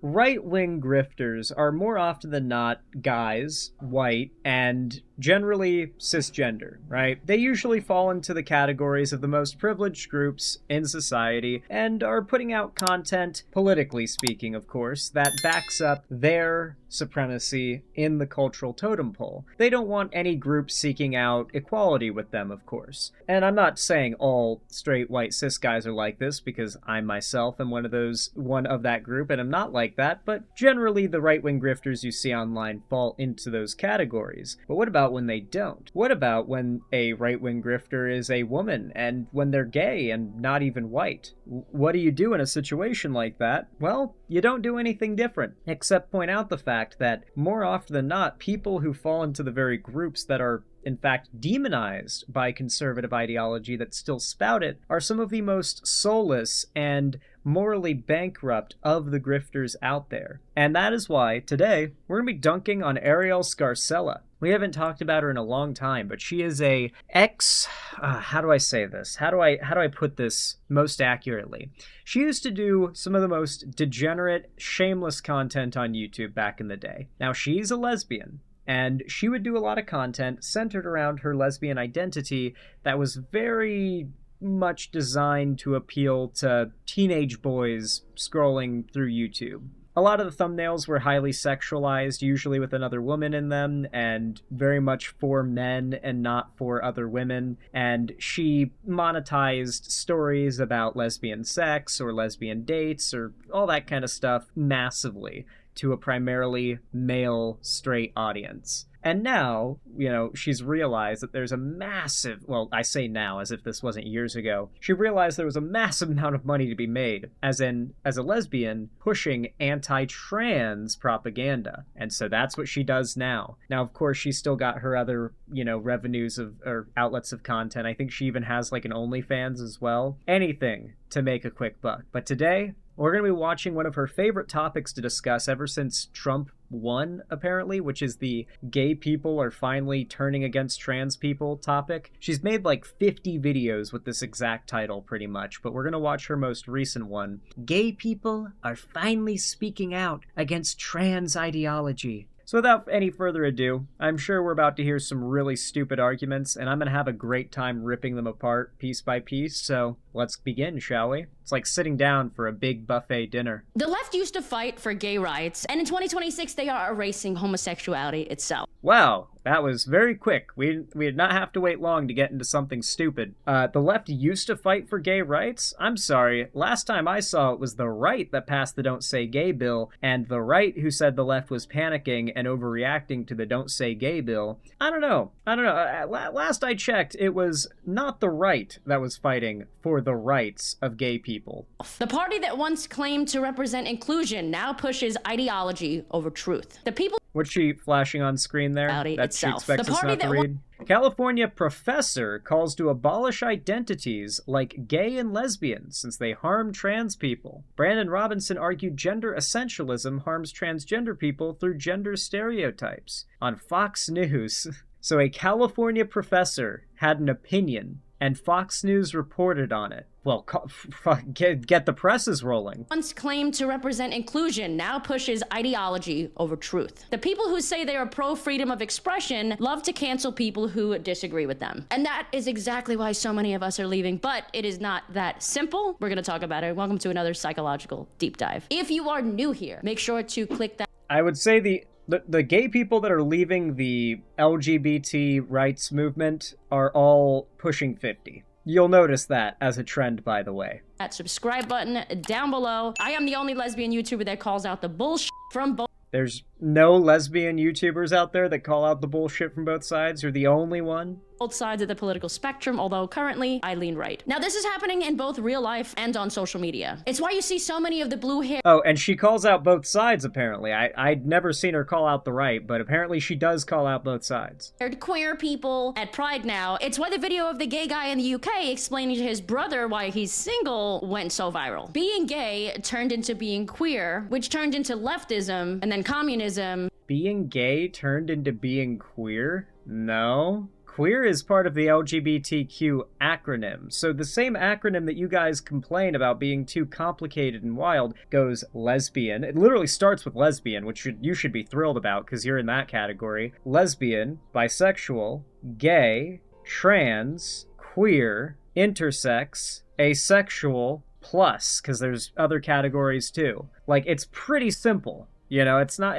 right-wing grifters are more often than not guys, white, and generally cisgender, right? They usually fall into the categories of the most privileged groups in society and are putting out content, politically speaking, of course, that backs up their supremacy in the cultural totem pole. They don't want any group seeking out equality with them, of course. And I'm not saying all straight white cis guys are like this, because I myself am one of that group, and I'm not like that, but generally the right-wing grifters you see online fall into those categories. But what about when they don't? What about when a right-wing grifter is a woman, and when they're gay and not even white? What do you do in a situation like that? Well, you don't do anything different, except point out the fact that more often than not, people who fall into the very groups that are in fact demonized by conservative ideology that still spout it are some of the most soulless and morally bankrupt of the grifters out there. And that is why today we're going to be dunking on Ariel Scarcella. We haven't talked about her in a long time, but she is a how do I say this? How do I put this most accurately? She used to do some of the most degenerate, shameless content on YouTube back in the day. Now, she's a lesbian, and she would do a lot of content centered around her lesbian identity that was very much designed to appeal to teenage boys scrolling through YouTube. A lot of the thumbnails were highly sexualized, usually with another woman in them, and very much for men and not for other women. And she monetized stories about lesbian sex or lesbian dates or all that kind of stuff massively to a primarily male straight audience. And now, she's realized that there's a massive, well, I say now as if this wasn't years ago, she realized there was a massive amount of money to be made, as a lesbian, pushing anti-trans propaganda. And so that's what she does now. Now, of course, she's still got her other, revenues or outlets of content. I think she even has like an OnlyFans as well. Anything to make a quick buck. But today, we're going to be watching one of her favorite topics to discuss ever since Trump won, apparently, which is the gay people are finally turning against trans people topic. She's made like 50 videos with this exact title, pretty much, but we're going to watch her most recent one. Gay people are finally speaking out against trans ideology. So without any further ado, I'm sure we're about to hear some really stupid arguments, and I'm going to have a great time ripping them apart piece by piece, so let's begin, shall we? It's like sitting down for a big buffet dinner. The left used to fight for gay rights, and in 2026 they are erasing homosexuality itself. Wow, that was very quick. We did not have to wait long to get into something stupid. The left used to fight for gay rights? I'm sorry, last time I saw it was the right that passed the Don't Say Gay bill, and the right who said the left was panicking and overreacting to the Don't Say Gay bill. I don't know. Last I checked, it was not the right that was fighting for the rights of gay people. The party that once claimed to represent inclusion now pushes ideology over truth. The people... What's she flashing on screen there? That itself. She expects us not to read? California professor calls to abolish identities like gay and lesbian since they harm trans people. Brandon Robinson argued gender essentialism harms transgender people through gender stereotypes. On Fox News. So a California professor had an opinion, and Fox News reported on it. Well, get the presses rolling. Once claimed to represent inclusion now pushes ideology over truth. The people who say they are pro-freedom of expression love to cancel people who disagree with them. And that is exactly why so many of us are leaving, but it is not that simple. We're gonna talk about it. Welcome to another psychological deep dive. If you are new here, make sure to click that. I would say the gay people that are leaving the LGBT rights movement are all pushing 50. You'll notice that as a trend, by the way. That subscribe button down below. I am the only lesbian YouTuber that calls out the bullshit from both. There's no lesbian YouTubers out there that call out the bullshit from both sides. You're the only one. Both sides of the political spectrum, although currently I lean right. Now this is happening in both real life and on social media. It's why you see so many of the blue hair. Oh, and she calls out both sides, apparently. I'd never seen her call out the right, but apparently she does call out both sides. Queer people at Pride now. It's why the video of the gay guy in the UK explaining to his brother why he's single went so viral. Being gay turned into being queer, which turned into leftism and then communism. Being gay turned into being queer? No. Queer is part of the LGBTQ acronym. So the same acronym that you guys complain about being too complicated and wild goes lesbian. It literally starts with lesbian, which you should be thrilled about because you're in that category. Lesbian, bisexual, gay, trans, queer, intersex, asexual, plus, because there's other categories too. Like, it's pretty simple. You know, it's not,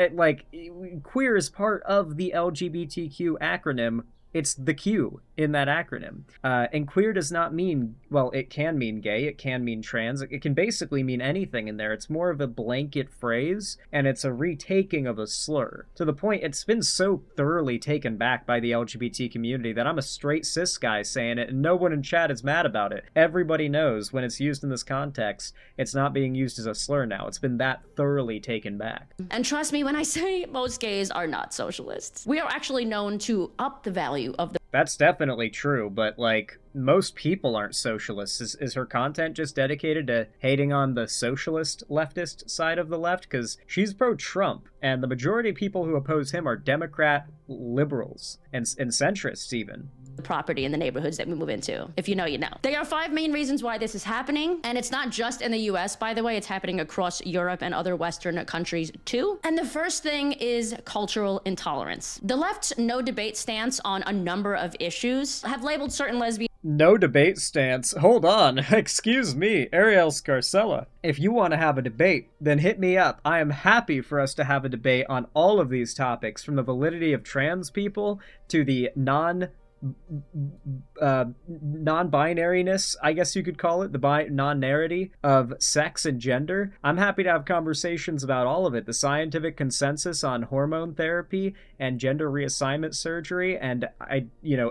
queer is part of the LGBTQ acronym. It's the Q in that acronym. And queer does not mean, well, it can mean gay, it can mean trans, it can basically mean anything in there. It's more of a blanket phrase, and it's a retaking of a slur. To the point, it's been so thoroughly taken back by the LGBT community that I'm a straight cis guy saying it, and no one in chat is mad about it. Everybody knows when it's used in this context, it's not being used as a slur now. It's been that thoroughly taken back. And trust me when I say most gays are not socialists. We are actually known to up the value of the... That's definitely true, but, like, most people aren't socialists. Is her content just dedicated to hating on the socialist leftist side of the left? Because she's pro-Trump, and the majority of people who oppose him are Democrat liberals and centrists even. Property in the neighborhoods that we move into. If you know, you know. There are 5 main reasons why this is happening, and it's not just in the US, by the way. It's happening across Europe and other Western countries too. And the first thing is cultural intolerance. The left's no debate stance on a number of issues have labeled certain lesbians... No debate stance. Hold on. Excuse me, Ariel Scarcella. If you want to have a debate, then hit me up. I am happy for us to have a debate on all of these topics, from the validity of trans people to the non-binariness, I guess you could call it, the non-narity of sex and gender. I'm happy to have conversations about all of it. The scientific consensus on hormone therapy and gender reassignment surgery, and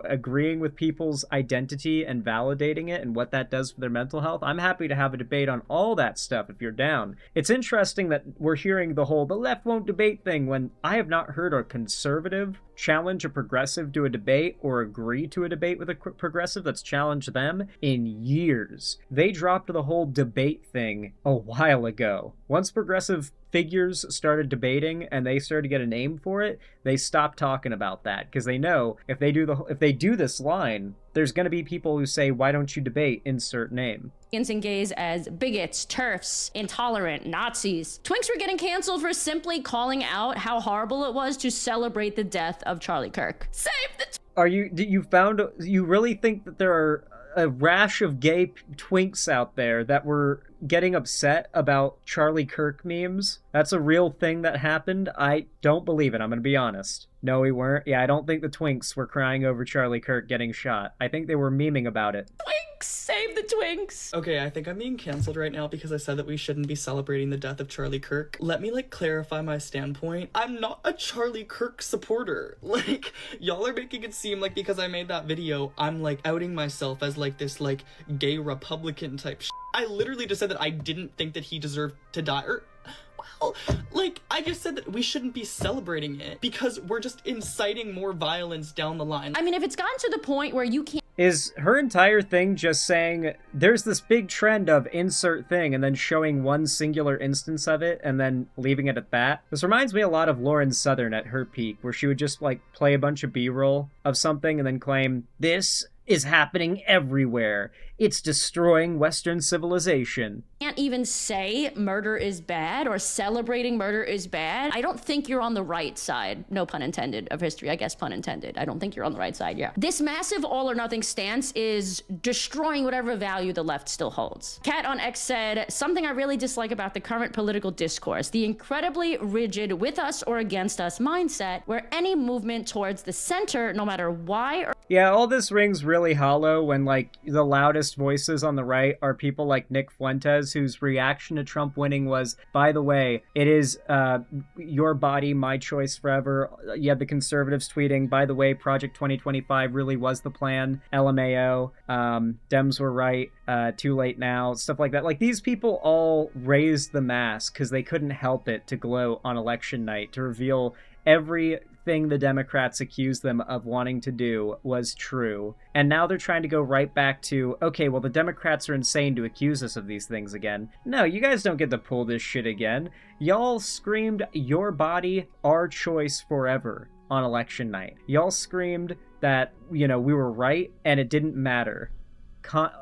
agreeing with people's identity and validating it and what that does for their mental health. I'm happy to have a debate on all that stuff if you're down. It's interesting that we're hearing the whole "the left won't debate" thing when I have not heard a conservative challenge a progressive to a debate or agree to a debate with a progressive that's challenged them in years. They dropped the whole debate thing a while ago. Once progressive figures started debating and they started to get a name for it, they stopped talking about that because they know if they do this line, there's going to be people who say, "Why don't you debate? Insert name." And gays as bigots, TERFs, intolerant, Nazis. Twinks were getting canceled for simply calling out how horrible it was to celebrate the death of Charlie Kirk. Save the... You really think that there are a rash of gay twinks out there that were getting upset about Charlie Kirk memes? That's a real thing that happened? I don't believe it, I'm gonna be honest. No, we weren't. Yeah, I don't think the twinks were crying over Charlie Kirk getting shot. I think they were memeing about it. Twinks! Save the twinks! Okay, I think I'm being canceled right now because I said that we shouldn't be celebrating the death of Charlie Kirk. Let me, clarify my standpoint. I'm not a Charlie Kirk supporter. Y'all are making it seem like because I made that video, I'm, outing myself as, this, gay Republican type shit. I literally just said that I didn't think that he deserved to die, I just said that we shouldn't be celebrating it because we're just inciting more violence down the line. I mean, if it's gotten to the point where you can't... Is her entire thing just saying, there's this big trend of insert thing, and then showing one singular instance of it, and then leaving it at that? This reminds me a lot of Lauren Southern at her peak, where she would just, play a bunch of B-roll of something and then claim, "This is happening everywhere. It's destroying Western civilization." Can't even say murder is bad or celebrating murder is bad. I don't think you're on the right side, no pun intended, of history. I guess pun intended. I don't think you're on the right side, yeah. This massive all or nothing stance is destroying whatever value the left still holds. Kat on X said, "Something I really dislike about the current political discourse, the incredibly rigid with us or against us mindset where any movement towards the center, no matter why or..." Yeah, all this rings really hollow when, the loudest voices on the right are people like Nick Fuentes, whose reaction to Trump winning was, "By the way, it is your body, my choice forever." You had the conservatives tweeting, "By the way, Project 2025 really was the plan. LMAO. Dems were right. Too late now." Stuff like that. These people all raised the mask because they couldn't help it to gloat on election night, to reveal everything the Democrats accused them of wanting to do was true. And now they're trying to go right back to, okay, well, the Democrats are insane to accuse us of these things again. No, you guys don't get to pull this shit again. Y'all screamed, "Your body, our choice forever." on election night. Y'all screamed that, we were right and it didn't matter.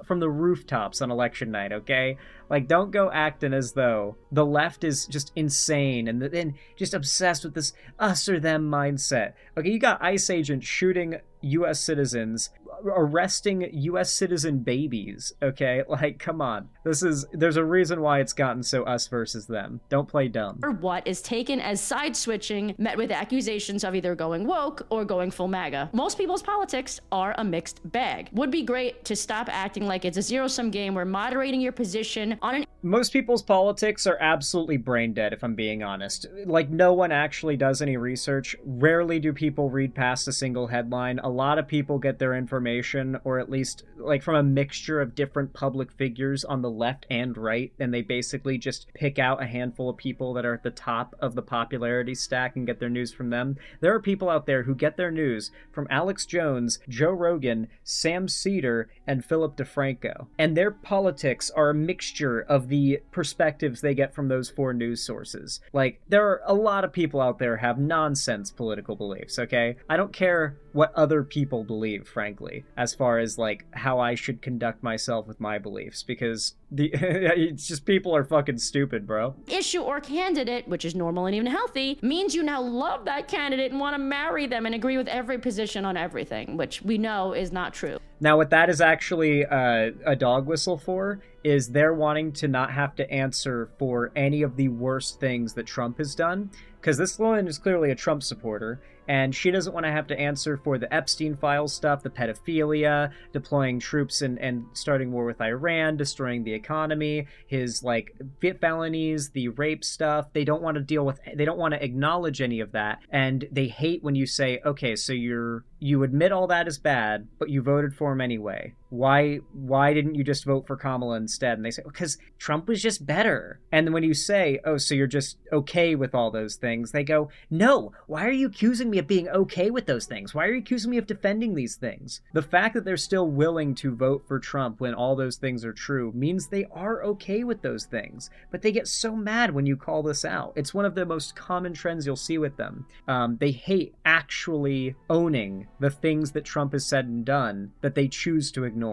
From the rooftops on election night, okay? Like, don't go acting as though the left is just insane and just obsessed with this us or them mindset. Okay, you got ICE agents shooting U.S. citizens, arresting U.S. citizen babies, okay? Like, come on. There's a reason why it's gotten so us versus them. Don't play dumb. Or what is taken as side switching, met with accusations of either going woke or going full MAGA. Most people's politics are a mixed bag. Would be great to stop acting like it's a zero-sum game where moderating your position on an Most people's politics are absolutely brain dead, if I'm being honest. Like, no one actually does any research. Rarely do people read past a single headline. A lot of people get their information, or at least, like, from a mixture of different public figures on the left and right, and they basically just pick out a handful of people that are at the top of the popularity stack and get their news from them. There are people out there who get their news from Alex Jones, Joe Rogan, Sam Cedar, and Philip DeFranco. And their politics are a mixture of the perspectives they get from those four news sources. Like, there are a lot of people out there have nonsense political beliefs, okay? I don't care what other people believe, frankly, as far as, like, how I should conduct myself with my beliefs, because it's just people are fucking stupid, bro. Issue or candidate, which is normal and even healthy, means you now love that candidate and want to marry them and agree with every position on everything, which we know is not true. Now, what that is actually a dog whistle for is they're wanting to not have to answer for any of the worst things that Trump has done, because this woman is clearly a Trump supporter, and she doesn't want to have to answer for the Epstein files stuff, the pedophilia, deploying troops and starting war with Iran, destroying the economy, his, like, felonies, the rape stuff. They don't want to acknowledge any of that, and they hate when you say, okay, so you admit all that is bad, but you voted for him anyway. Why didn't you just vote for Kamala instead? And they say, because Trump was just better. And then when you say, oh, so you're just okay with all those things, they go, no, why are you accusing me of being okay with those things? Why are you accusing me of defending these things? The fact that they're still willing to vote for Trump when all those things are true means they are okay with those things. But they get so mad when you call this out. It's one of the most common trends you'll see with them. They hate actually owning the things that Trump has said and done that they choose to ignore.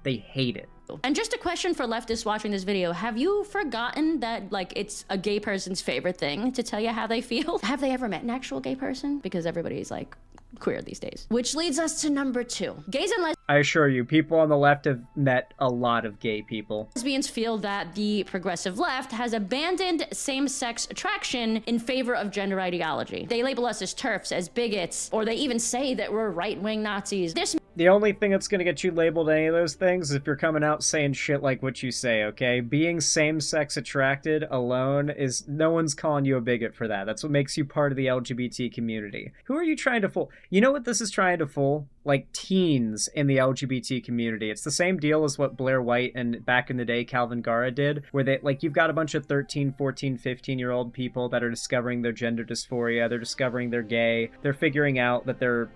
They hate it. And just a question for leftists watching this video. Have you forgotten that, like, it's a gay person's favorite thing to tell you how they feel? Have they ever met an actual gay person? Because everybody's, like, queer these days. Which leads us to number 2. Gays and I assure you, people on the left have met a lot of gay people. lesbians feel that the progressive left has abandoned same-sex attraction in favor of gender ideology. They label us as TERFs, as bigots, or they even say that we're right-wing Nazis. The only thing that's going to get you labeled any of those things is if you're coming out saying shit like what you say, okay? Being same-sex attracted alone is... no one's calling you a bigot for that. That's what makes you part of the LGBT community. Who are you trying to fool? You know what this is trying to fool? Like, teens in the LGBT community. It's the same deal as what Blair White and back in the day Calvin Garra did, where they, like, you've got a bunch of 13, 14, 15-year-old people that are discovering their gender dysphoria, they're discovering they're gay, they're figuring out that they're,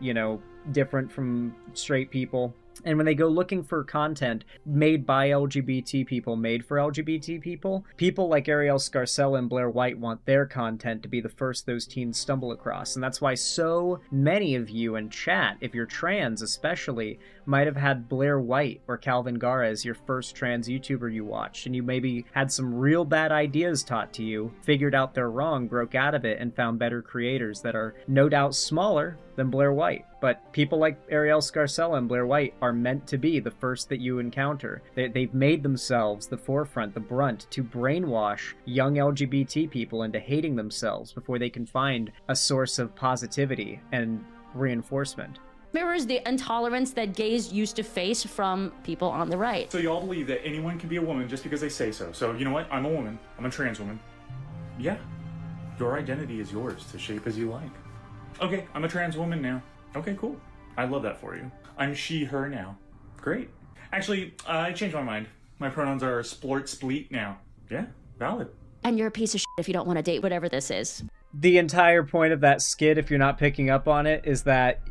different from straight people. And when they go looking for content made by LGBT people, made for LGBT people, people like Ariel Scarcella and Blair White want their content to be the first those teens stumble across. And that's why so many of you in chat, if you're trans especially, might have had Blair White or Calvin Garra as your first trans YouTuber you watched. And you maybe had some real bad ideas taught to you, figured out they're wrong, broke out of it, and found better creators that are no doubt smaller than Blair White. But people like Ariel Scarcella and Blair White are meant to be the first that you encounter. They've made themselves the forefront, the brunt, to brainwash young LGBT people into hating themselves before they can find a source of positivity and reinforcement. Mirrors the intolerance that gays used to face from people on the right. So y'all believe that anyone can be a woman just because they say so. So you know what? I'm a woman. I'm a trans woman. Yeah. Your identity is yours to shape as you like. Okay, I'm a trans woman now. Okay, cool. I love that for you. I'm she, her now. Great. Actually, I changed my mind. My pronouns are splort, spleet now. Yeah, valid. And you're a piece of shit if you don't want to date whatever this is. The entire point of that skit, if you're not picking up on it, is that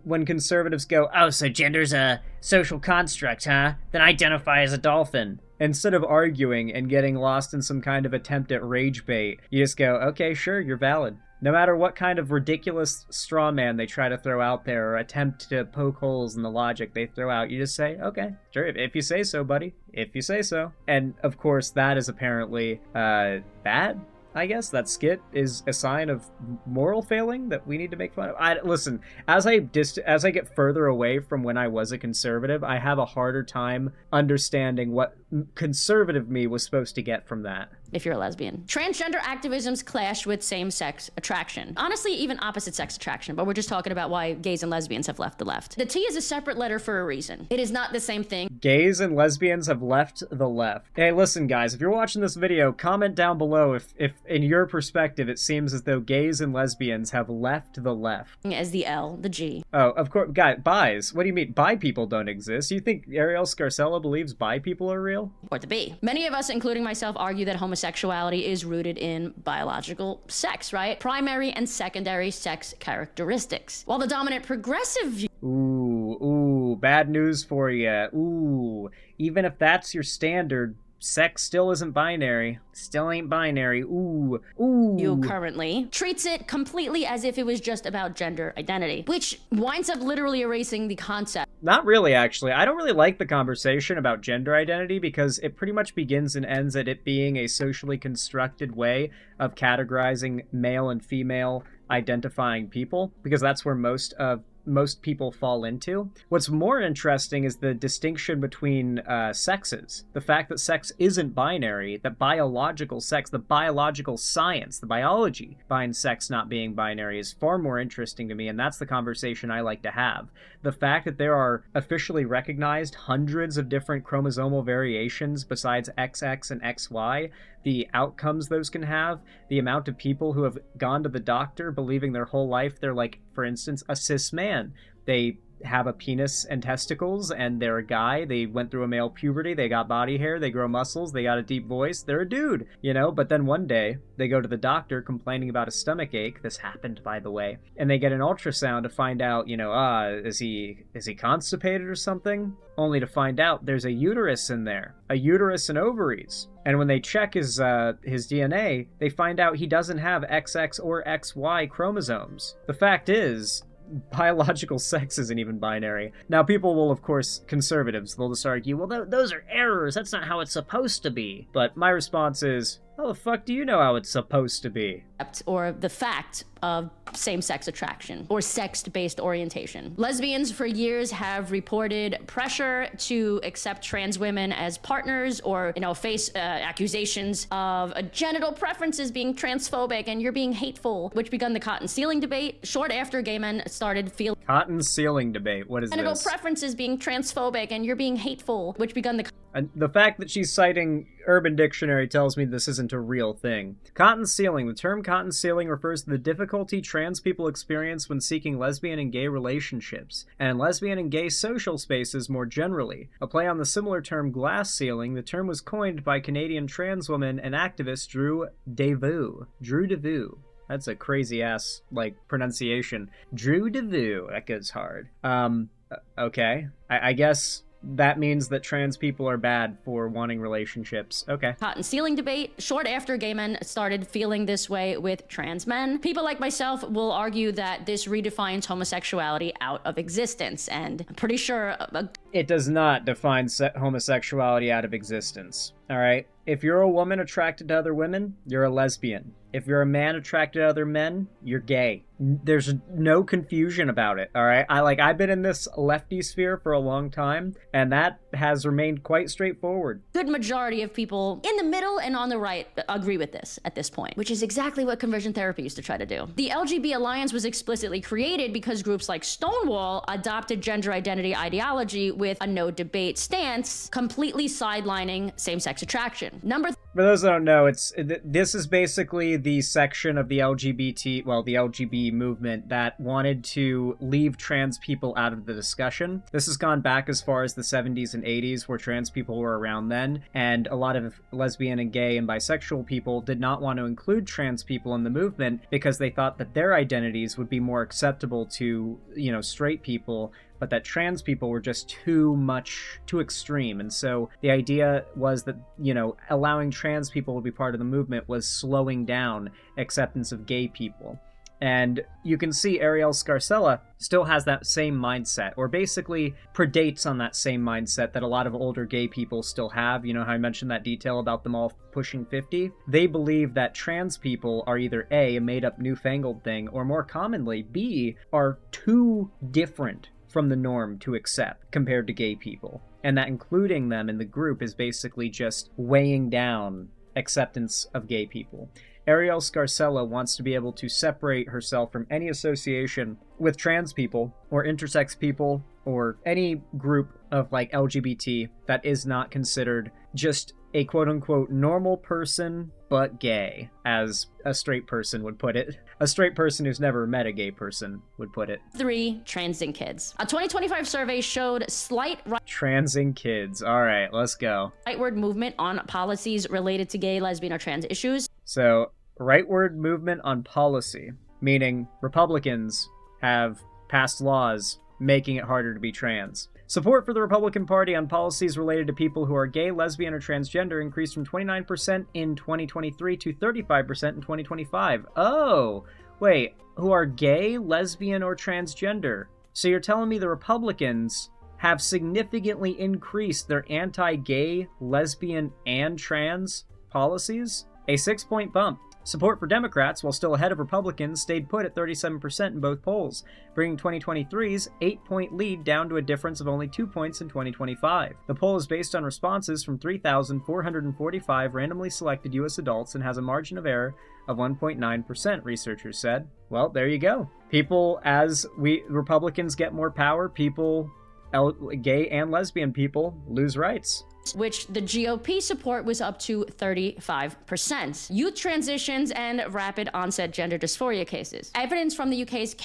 when conservatives go, oh, so gender's a social construct, huh? Then identify as a dolphin. instead of arguing and getting lost in some kind of attempt at rage bait, you just go, okay, sure, you're valid. No matter what kind of ridiculous straw man they try to throw out there or attempt to poke holes in the logic they throw out, you just say, okay, sure, if you say so, buddy, if you say so. And of course, that is apparently bad. I guess that skit is a sign of moral failing that we need to make fun of. Listen, as I get further away from when I was a conservative, I have a harder time understanding what conservative me was supposed to get from that. If you're a lesbian. Transgender activisms clash with same-sex attraction. Honestly, even opposite-sex attraction, but we're just talking about why gays and lesbians have left the left. The T is a separate letter for a reason. It is not the same thing. Gays and lesbians have left the left. Hey, listen, guys, if you're watching this video, comment down below if in your perspective, it seems as though gays and lesbians have left the left. As the L, the G. Oh, of course, guys, bis. What do you mean? Bi people don't exist. You think Ariel Scarcella believes bi people are real? Or the B. Many of us, including myself, argue that homosexuality is rooted in biological sex, right? Primary and secondary sex characteristics. While the dominant progressive view... Ooh, bad news for you. Ooh, even if that's your standard, sex still isn't binary. Still ain't binary. Ooh. You currently treats it completely as if it was just about gender identity, which winds up literally erasing the concept. Not really, actually. I don't really like the conversation about gender identity because it pretty much begins and ends at it being a socially constructed way of categorizing male and female identifying people, because that's where most people fall into. What's more interesting is the distinction between sexes. The fact that sex isn't binary, that biological sex, the biological science, the biology behind sex not being binary is far more interesting to me, and that's the conversation I like to have. The fact that there are officially recognized hundreds of different chromosomal variations besides XX and XY, the outcomes those can have, the amount of people who have gone to the doctor believing their whole life they're like, for instance, a cis man. They have a penis and testicles and they're a guy. They went through a male puberty. They got body hair. They grow muscles. They got a deep voice. They're a dude, you know? But then one day they go to the doctor complaining about a stomach ache. This happened, by the way. And they get an ultrasound to find out, you know, is he constipated or something? Only to find out there's a uterus in there, a uterus and ovaries. And when they check his DNA, they find out he doesn't have XX or XY chromosomes. The fact is, biological sex isn't even binary. Now, people will, of course, conservatives, they'll just argue, well, those are errors. That's not how it's supposed to be. But my response is, how the fuck do you know how it's supposed to be? Or the fact of same-sex attraction or sex-based orientation. Lesbians for years have reported pressure to accept trans women as partners or, face accusations of genital preferences being transphobic and you're being hateful, which begun the cotton ceiling debate short after gay men started feeling... Cotton ceiling debate? What is this? Genital preferences being transphobic and you're being hateful, which begun the... And the fact that she's citing Urban Dictionary tells me this isn't a real thing. Cotton ceiling. The term cotton ceiling refers to the difficulty trans people experience when seeking lesbian and gay relationships, and lesbian and gay social spaces more generally. A play on the similar term glass ceiling, the term was coined by Canadian trans woman and activist Drew Devu. That's a crazy-ass, pronunciation. Drew Devu. That goes hard. Okay. I guess... that means that trans people are bad for wanting relationships. Okay. Cotton ceiling debate short after gay men started feeling this way with trans men. People like myself will argue that this redefines homosexuality out of existence, and I'm pretty sure... It does not define homosexuality out of existence. All right? If you're a woman attracted to other women, you're a lesbian. If you're a man attracted to other men, you're gay. There's no confusion about it, all right? I've been in this lefty sphere for a long time, and that has remained quite straightforward. Good majority of people in the middle and on the right agree with this at this point, which is exactly what conversion therapy used to try to do. The LGBT Alliance was explicitly created because groups like Stonewall adopted gender identity ideology with a no debate stance, completely sidelining same-sex attraction. For those that don't know, this is basically the section of the LGBT movement that wanted to leave trans people out of the discussion. This has gone back as far as the 70s and 80s, where trans people were around then, and a lot of lesbian and gay and bisexual people did not want to include trans people in the movement because they thought that their identities would be more acceptable to, straight people, but that trans people were just too extreme. And so the idea was that, allowing trans people to be part of the movement was slowing down acceptance of gay people. And you can see Ariel Scarcella still has that same mindset, or basically predates on that same mindset that a lot of older gay people still have. You know how I mentioned that detail about them all pushing 50? They believe that trans people are either A, a made-up newfangled thing, or more commonly, B, are too different from the norm to accept compared to gay people. And that including them in the group is basically just weighing down acceptance of gay people. Ariel Scarcella wants to be able to separate herself from any association with trans people or intersex people or any group of LGBT that is not considered just a quote-unquote normal person but gay, as a straight person would put it. A straight person who's never met a gay person would put it. 3, transing kids. A 2025 survey showed slight Transing kids. All right, let's go. rightward movement on policies related to gay, lesbian, or trans issues. So, rightward movement on policy, meaning Republicans have passed laws making it harder to be trans. Support for the Republican Party on policies related to people who are gay, lesbian, or transgender increased from 29% in 2023 to 35% in 2025. Oh, wait, who are gay, lesbian, or transgender? So you're telling me the Republicans have significantly increased their anti-gay, lesbian, and trans policies? A 6-point bump. Support for Democrats, while still ahead of Republicans, stayed put at 37% in both polls, bringing 2023's 8-point lead down to a difference of only 2 points in 2025. The poll is based on responses from 3,445 randomly selected U.S. adults and has a margin of error of 1.9%, researchers said. Well, there you go. People, as Republicans get more power, gay and lesbian people lose rights. Which the GOP support was up to 35%. Youth transitions and rapid onset gender dysphoria cases. Evidence from the UK's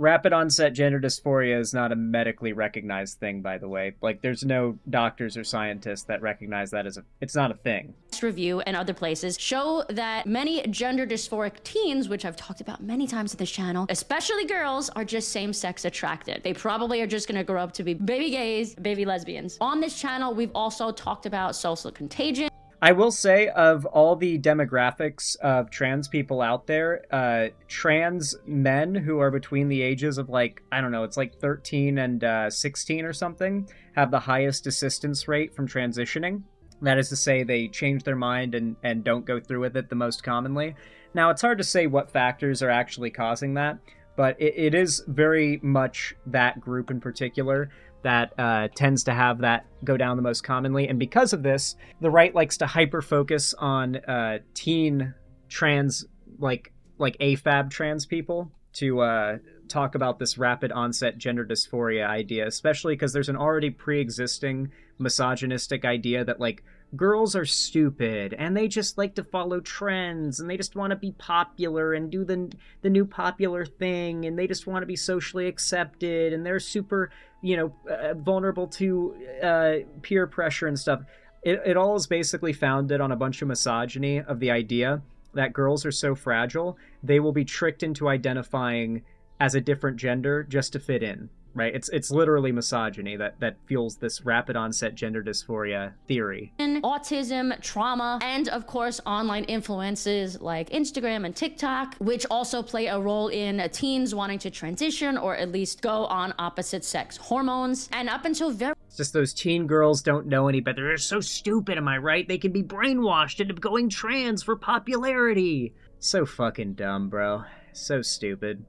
Rapid onset gender dysphoria is not a medically recognized thing, by the way. There's no doctors or scientists that recognize that it's not a thing. Review and other places show that many gender dysphoric teens, which I've talked about many times on this channel, especially girls, are just same-sex attracted. They probably are just gonna grow up to be baby gays, baby lesbians. On this channel, we've also talked about social contagion. I will say, of all the demographics of trans people out there, trans men who are between the ages of 13 and 16 or something, have the highest assistance rate from transitioning. That is to say, they change their mind and don't go through with it the most commonly. Now, it's hard to say what factors are actually causing that, but it is very much that group in particular that tends to have that go down the most commonly. And because of this, the right likes to hyper-focus on teen trans, like AFAB trans people, to talk about this rapid onset gender dysphoria idea, especially because there's an already pre-existing misogynistic idea that girls are stupid and they just like to follow trends and they just want to be popular and do the new popular thing and they just want to be socially accepted and they're super vulnerable to peer pressure and stuff. It all is basically founded on a bunch of misogyny of the idea that girls are so fragile they will be tricked into identifying as a different gender just to fit in. Right, it's literally misogyny that fuels this rapid onset gender dysphoria theory. Autism, trauma, and of course online influences like Instagram and TikTok, which also play a role in teens wanting to transition or at least go on opposite sex hormones. And up until it's just those teen girls don't know any better. They're so stupid, am I right? They can be brainwashed into going trans for popularity. So fucking dumb, bro. So stupid.